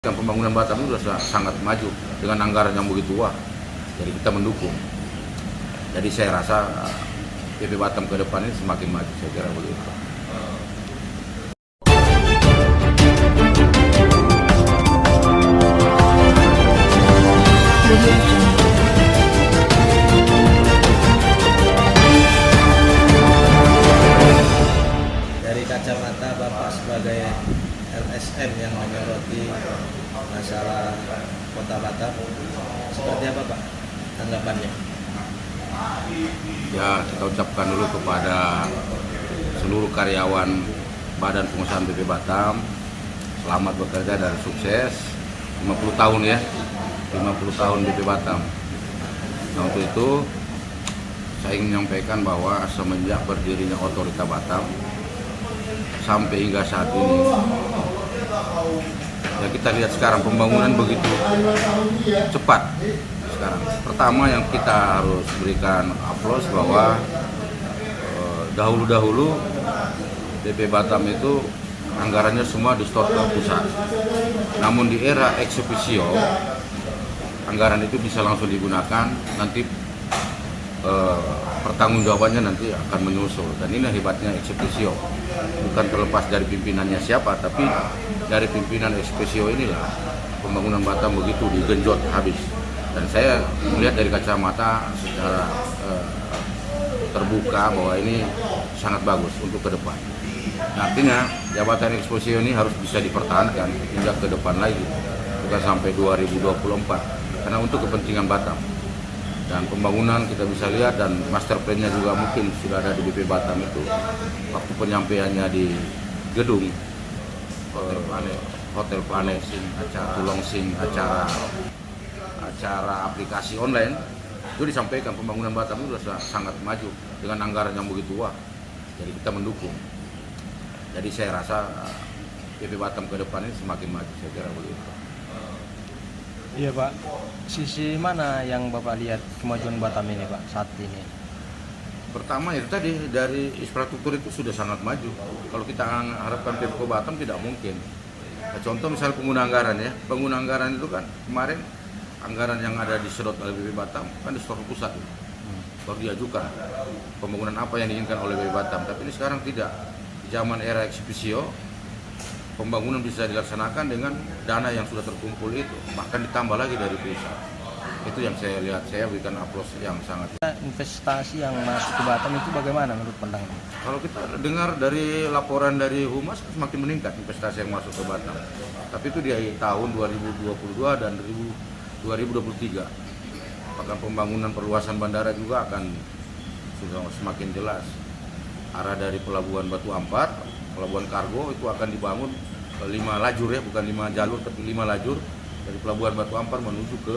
Pembangunan Batam itu sudah sangat maju dengan anggaran yang begitu wah, jadi kita mendukung. Jadi saya rasa PP Batam ke depan ini semakin maju, saya kira begitu. Dari kacamata Bapak sebagai LSM yang menyoroti masalah Kota Batam, seperti apa Pak tanggapannya? Ya, kita ucapkan dulu kepada seluruh karyawan Badan Pengusahaan PP Batam, selamat bekerja dan sukses. 50 tahun ya, 50 tahun PP Batam. Nah, untuk itu saya ingin menyampaikan bahwa semenjak berdirinya Otorita Batam sampai hingga saat ini, ya kita lihat sekarang pembangunan begitu cepat sekarang. Pertama yang kita harus berikan aplaus bahwa dahulu-dahulu PP Batam itu anggarannya semua disetor ke pusat. Namun di era eksekusi anggaran itu bisa langsung digunakan, nanti pertanggungjawabannya nanti akan menyusul. Dan ini hebatnya eksekusi, bukan terlepas dari pimpinannya siapa, tapi dari pimpinan eksekusi inilah pembangunan Batam begitu digenjot habis. Dan saya melihat dari kacamata secara terbuka bahwa ini sangat bagus untuk ke depan. Nah, artinya jabatan eksekusi ini harus bisa dipertahankan hingga ke depan lagi, bukan sampai 2024, karena untuk kepentingan Batam. Dan pembangunan kita bisa lihat, dan master plan-nya juga mungkin sudah ada di BP Batam itu. Waktu penyampaiannya di gedung Hotel Planet, acara Tulongsing, acara aplikasi online, itu disampaikan pembangunan Batam itu sudah sangat maju dengan anggaran yang begitu wah. Jadi kita mendukung. Jadi saya rasa PP Batam ke depan ini semakin maju, saya kira begitu. Iya Pak, sisi mana yang Bapak lihat kemajuan Batam ini Pak saat ini? Pertama itu tadi, dari infrastruktur itu sudah sangat maju. Kalau kita harapkan Pemko Batam tidak mungkin. Nah, contoh misalnya pengguna anggaran ya, pengguna anggaran itu kan kemarin anggaran yang ada disedot oleh BP Batam kan disetor ke pusat, baru diajukan pembangunan apa yang diinginkan oleh BP Batam. Tapi ini sekarang tidak, di zaman era eksekusi pembangunan bisa dilaksanakan dengan dana yang sudah terkumpul itu, bahkan ditambah lagi dari pusat. Itu yang saya lihat, saya berikan aplaus yang sangat. Investasi yang masuk ke Batam itu bagaimana menurut pandangan? Kalau kita dengar dari laporan dari Humas, semakin meningkat investasi yang masuk ke Batam. Tapi itu di tahun 2022 dan 2023. Bahkan pembangunan perluasan bandara juga akan sudah semakin jelas. Arah dari Pelabuhan Batu Ampar, Pelabuhan Kargo itu akan dibangun 5 lajur ya, bukan 5 jalur tapi 5 lajur dari Pelabuhan Batu Ampar menuju ke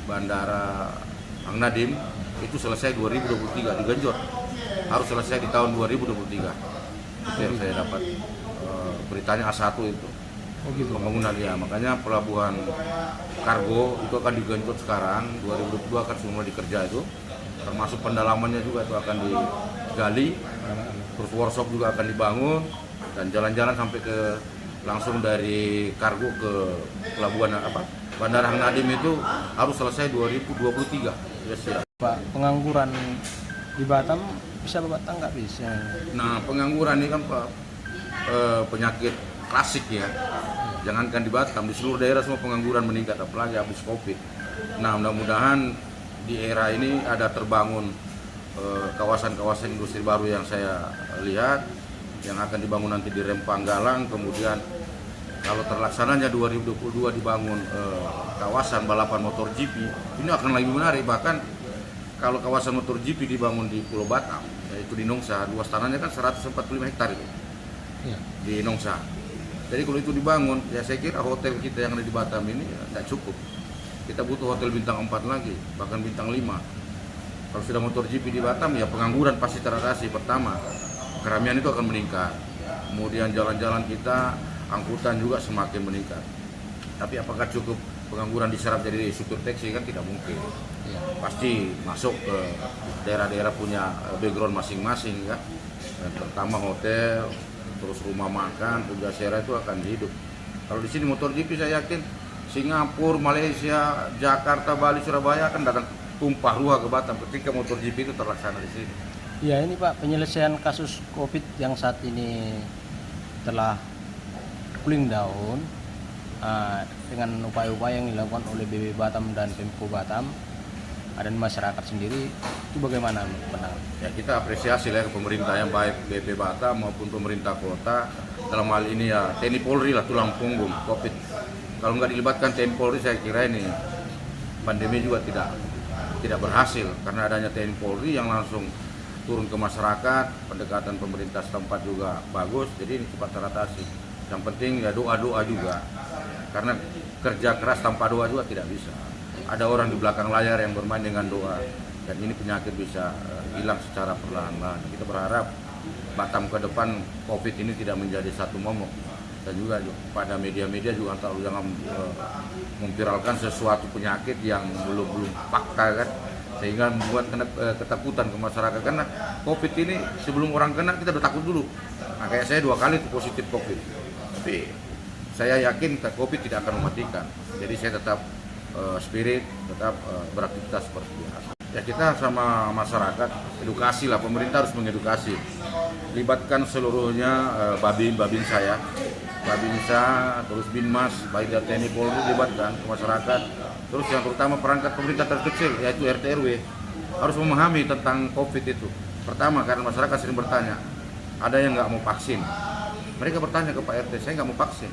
Bandara Hang Nadim. Itu selesai 2023, digenjot harus selesai di tahun 2023. Itu yang saya dapat beritanya A1 itu. Oh gitu. Pembangunan ya, makanya Pelabuhan Kargo itu akan digenjot sekarang 2022 akan semua dikerja itu, termasuk pendalamannya juga itu akan digali, terus workshop juga akan dibangun, dan jalan-jalan sampai ke langsung dari kargo ke pelabuhan Bandara Hang Nadim itu harus selesai 2023. Ya, Pak, pengangguran di Batam bisa Bapak tanggap bisa? nah, pengangguran ini kan Pak, penyakit klasik ya. Jangankan di Batam, di seluruh daerah semua pengangguran meningkat, apalagi habis Covid. Nah, mudah-mudahan di era ini ada terbangun kawasan-kawasan industri baru yang saya lihat, yang akan dibangun nanti di Rempang Galang. Kemudian kalau terlaksananya 2022 dibangun kawasan balapan motor GP, ini akan lebih menarik. Bahkan kalau kawasan motor GP dibangun di Pulau Batam, yaitu di Nongsa, luas tanahnya kan 145 hektar itu Ya. di Nongsa. Jadi kalau itu dibangun, ya saya kira hotel kita yang ada di Batam ini tidak cukup. Kita butuh hotel bintang 4 lagi, bahkan bintang 5. Kalau sudah motor GP di Batam, ya pengangguran pasti teratasi. Pertama, keramaian itu akan meningkat. Kemudian jalan-jalan kita, angkutan juga semakin meningkat. Tapi apakah cukup pengangguran diserap jadi supir taksi? Kan tidak mungkin. Ya. Pasti masuk ke daerah-daerah punya background masing-masing ya. Dan pertama hotel, terus rumah makan, Pujasera itu akan hidup. Kalau di sini MotoGP saya yakin Singapura, Malaysia, Jakarta, Bali, Surabaya akan datang tumpah ruah ke Batam ketika MotoGP itu terlaksana di sini. Ya ini Pak, penyelesaian kasus COVID yang saat ini telah cooling down dengan upaya-upaya yang dilakukan oleh BB Batam dan Pemko Batam dan masyarakat sendiri, itu bagaimana pandangan? Ya kita apresiasi lah ke pemerintah yang baik BB Batam maupun pemerintah kota, dalam hal ini ya TNI Polri lah tulang punggung COVID. Kalau nggak dilibatkan TNI Polri saya kira ini pandemi juga tidak berhasil, karena adanya TNI Polri yang langsung turun ke masyarakat, pendekatan pemerintah setempat juga bagus, jadi ini cepat teratasi. Yang penting ya doa-doa juga, karena kerja keras tanpa doa juga tidak bisa. Ada orang di belakang layar yang bermain dengan doa, dan ini penyakit bisa hilang secara perlahan-lahan. Kita berharap Batam ke depan COVID ini tidak menjadi satu momok, dan juga pada media-media juga jangan memviralkan sesuatu penyakit yang belum fakta kan, sehingga membuat ketakutan ke masyarakat. Karena COVID ini sebelum orang kena kita udah takut dulu. Nah, kayak saya 2 kali itu positif COVID, tapi saya yakin COVID tidak akan mematikan. Jadi saya tetap spirit, tetap beraktivitas seperti biasa. Ya kita sama masyarakat edukasi lah, pemerintah harus mengedukasi, libatkan seluruhnya babin saya, Babinsa, terus Binmas, baik dari TNI Polri libatkan ke masyarakat. Terus yang terutama perangkat pemerintah terkecil yaitu RT RW harus memahami tentang COVID itu. Pertama, karena masyarakat sering bertanya, ada yang nggak mau vaksin. Mereka bertanya ke Pak RT, saya nggak mau vaksin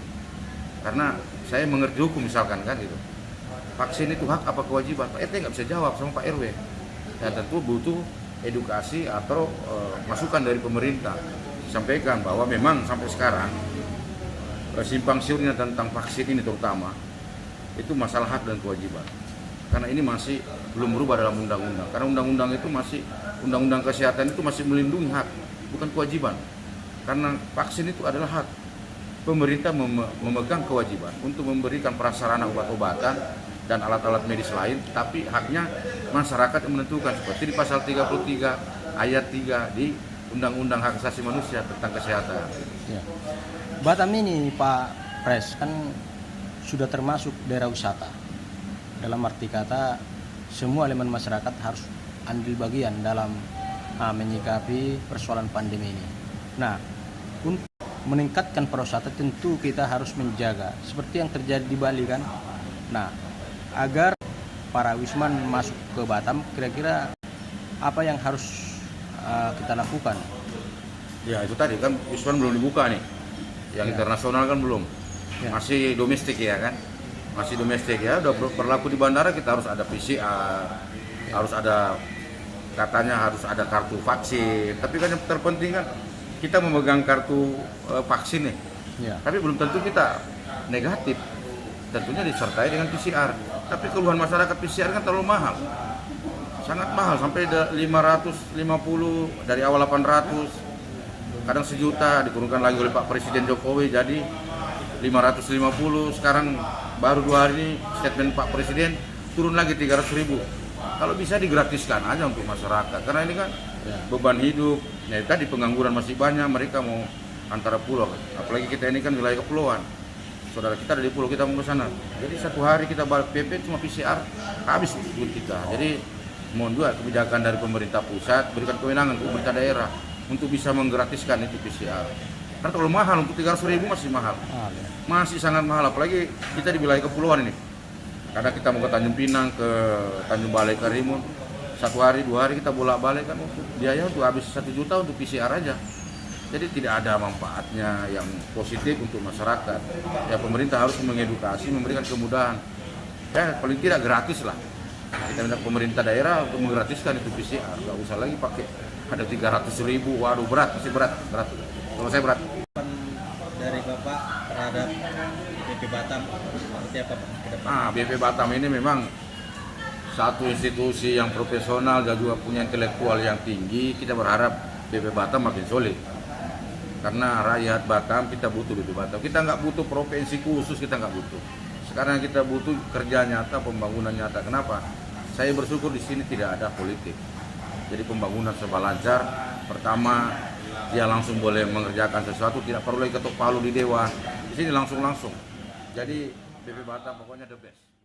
karena saya mengerti hukum misalkan kan gitu. Vaksin itu hak apa kewajiban? Pak RT nggak bisa jawab sama Pak RW. Dan tentu butuh edukasi atau masukan dari pemerintah. Sampaikan bahwa memang sampai sekarang simpang siurnya tentang vaksin ini terutama itu masalah hak dan kewajiban. Karena ini masih belum berubah dalam undang-undang. Karena undang-undang itu masih, undang-undang kesehatan itu masih melindungi hak, bukan kewajiban. Karena vaksin itu adalah hak. Pemerintah memegang kewajiban untuk memberikan prasarana obat-obatan dan alat-alat medis lain, tapi haknya masyarakat yang menentukan, seperti di pasal 33 ayat 3 di Undang-Undang Hak Asasi Manusia tentang kesehatan. Ya. Batam ini Pak Pres kan sudah termasuk daerah wisata. Dalam arti kata semua elemen masyarakat harus ambil bagian dalam menyikapi persoalan pandemi ini. Nah, untuk meningkatkan pariwisata tentu kita harus menjaga seperti yang terjadi di Bali kan. Nah, agar para wisman masuk ke Batam, kira-kira apa yang harus kita lakukan? Ya itu tadi kan wisman belum dibuka nih, yang internasional kan belum, masih domestik ya kan, masih domestik ya. Udah berlaku di bandara kita harus ada PCR, harus ada, katanya harus ada kartu vaksin. Tapi kan yang terpenting kan kita memegang kartu vaksin nih, tapi belum tentu kita negatif. Tentunya disertai dengan PCR. Tapi keluhan masyarakat PCR kan terlalu mahal, sangat mahal, sampai 550 dari awal 800, kadang 1 juta, diturunkan lagi oleh Pak Presiden Jokowi jadi 550. Sekarang baru 2 hari ini statement Pak Presiden turun lagi 300.000. Kalau bisa digratiskan aja untuk masyarakat, karena ini kan beban hidup. Ya tadi pengangguran masih banyak, mereka mau antara pulau, apalagi kita ini kan wilayah kepulauan. Saudara kita dari pulau, kita mau ke sana. Jadi 1 hari kita balik PP cuma PCR habis duit kita. Jadi mohon juga kebijakan dari pemerintah pusat, berikan kewenangan ke pemerintah daerah untuk bisa menggratiskan itu PCR. Karena terlalu mahal, untuk 300.000 masih mahal. Masih sangat mahal, apalagi kita di wilayah kepulauan ini. Kadang kita mau ke Tanjung Pinang, ke Tanjung Balai, Karimun, 1 hari 2 hari kita bolak-balik kan, biaya untuk habis 1 juta untuk PCR aja. Jadi tidak ada manfaatnya yang positif untuk masyarakat. Ya pemerintah harus mengedukasi, memberikan kemudahan. Ya paling tidak gratis lah. Kita minta pemerintah daerah untuk menggratiskan itu PCR. Gak usah lagi pakai ada 300.000. Waduh berat, masih berat. Kalau saya berat. Dari Bapak terhadap BP Batam seperti apa Pak ke depan? BP Batam ini memang satu institusi yang profesional dan juga punya intelektual yang tinggi. Kita berharap BP Batam makin solid. Karena rakyat Batam kita butuh BP Batam. Kita nggak butuh provinsi khusus, kita nggak butuh. Sekarang kita butuh kerja nyata, pembangunan nyata. Kenapa? Saya bersyukur di sini tidak ada politik. Jadi pembangunan serba lancar. Pertama, dia langsung boleh mengerjakan sesuatu, tidak perlu lagi ketuk palu di dewan. Di sini langsung. Jadi BP Batam pokoknya the best.